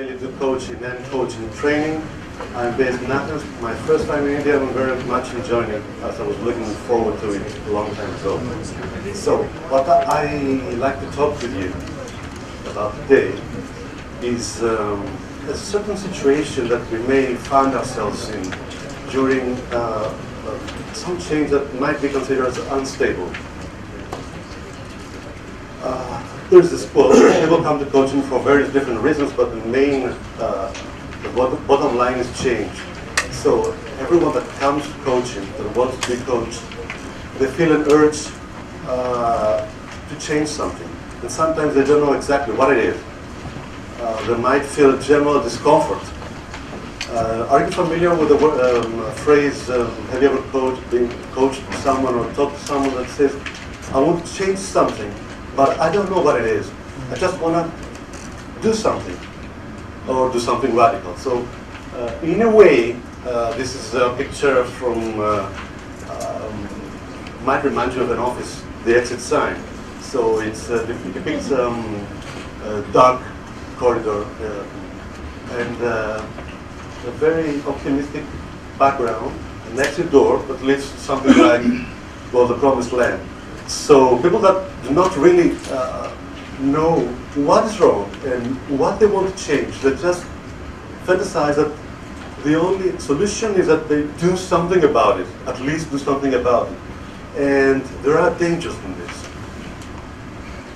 mainly do coaching and coaching training. I'm based in Athens. My first time in India, I'm very much enjoying it, as I was looking forward to it a long time ago. So, what I like to talk with you about today is a certain situation that we may find ourselves in during some change that might be considered as unstable. There's this quote: people come to coaching for various different reasons, but the main, the bottom line is change. So everyone that comes to coaching, that wants to be coached, they feel an urge to change something. And sometimes they don't know exactly what it is. They might feel general discomfort. Are you familiar with the phrase, have you ever been coached by someone or talked to someone that says, I want to change something, but I don't know what it is. I just want to do something, or do something radical. So, in a way, this is a picture from, might remind you of an office, the exit sign. So it depicts a dark corridor and a very optimistic background, an exit door that leads to something like, well, the promised land. So people that do not really know what is wrong and what they want to change, they just fantasize that the only solution is that they do something about it, at least do something about it. And there are dangers in this,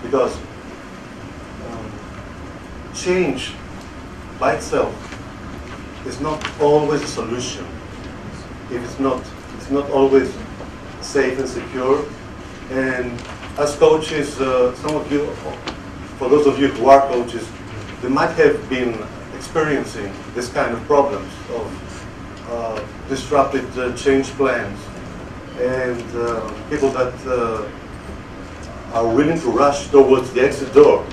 because change by itself is not always a solution. If it's not always safe and secure. And as coaches, some of you, for those of you who are coaches, they might have been experiencing this kind of problems of disrupted change plans, and people that are willing to rush towards the exit door,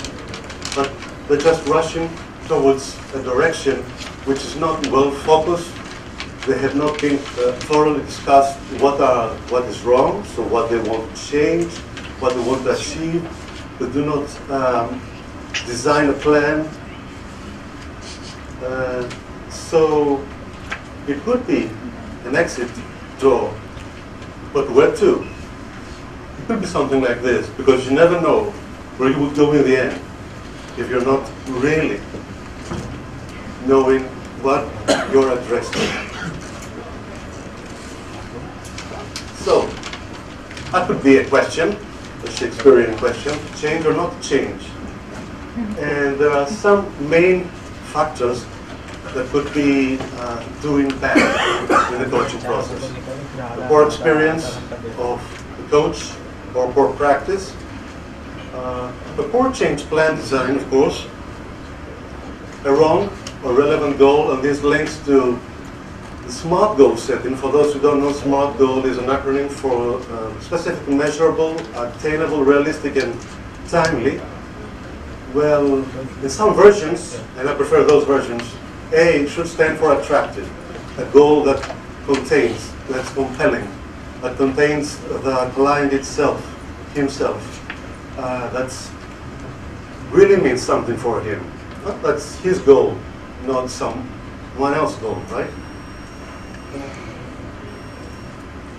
but they're just rushing towards a direction which is not well focused. They have not been thoroughly discussed what is wrong, so what they want to change, what they want to achieve. They do not design a plan. So it could be an exit door, but where to? It could be something like this, because you never know where you will go in the end if you're not really knowing what you're addressing. So, that could be a question, a Shakespearean question, change or not change. And there are some main factors that could be doing bad in the coaching process. The poor experience of the coach or poor practice, the poor change plan design, of course, a wrong or relevant goal, and this links to the SMART goal setting. For those who don't know, SMART goal is an acronym for specific, measurable, attainable, realistic, and timely. Well, in some versions, and I prefer those versions, A should stand for attractive, a goal that contains, that's compelling, that contains the client himself, that's really means something for him. That's his goal, not someone else's goal, right?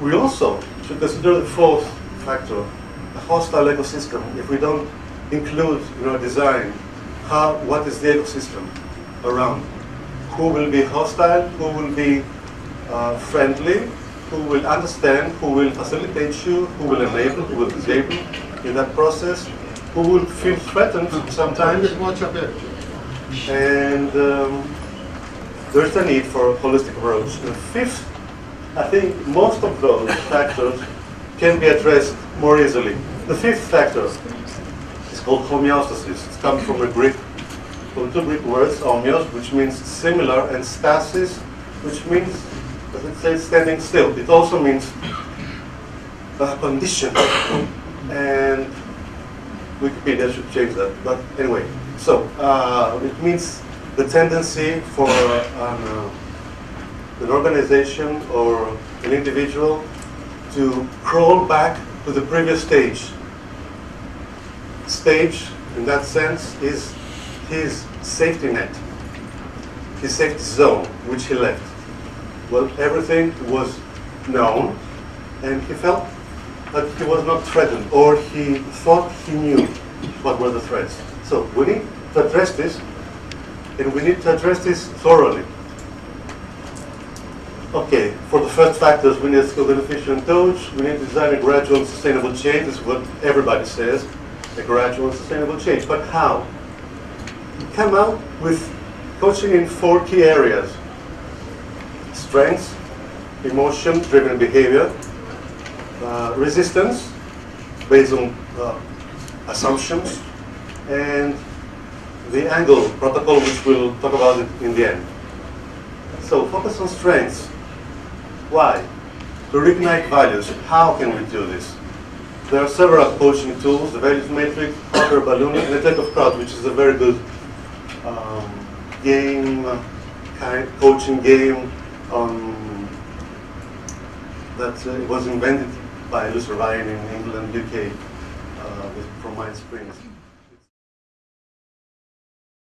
We also should consider the fourth factor, a hostile ecosystem. If we don't include in our design what is the ecosystem around, who will be hostile, who will be friendly, who will understand, who will facilitate you, who will enable, who will disable in that process, who will feel threatened sometimes. And there's a need for a holistic approach. The fifth, I think most of those factors can be addressed more easily. The fifth factor is called homeostasis. It comes from two Greek words, homeos, which means similar, and stasis, which means, as it says, standing still. It also means condition. And Wikipedia should change that. But anyway, so it means the tendency for an organization or an individual to crawl back to the previous stage. Stage, in that sense, is his safety net. his safety zone, which he left. Well, everything was known, and he felt that he was not threatened, or he thought he knew what were the threats. So we need to address this, and we need to address this thoroughly. Okay, for the first factors, we need a skilled and efficient coach. We need to design a gradual and sustainable change. This is what everybody says, a gradual and sustainable change. But how? You come out with coaching in 4 key areas: strengths, emotion-driven behavior, resistance, based on assumptions, and the angle protocol, which we'll talk about it in the end. So focus on strengths. Why? To reignite values. How can we do this? There are several coaching tools: the values matrix, hot air balloon, and the attack of crowd, which is a very good coaching game that was invented by Lucer Ryan in England, UK, from Mind Springs.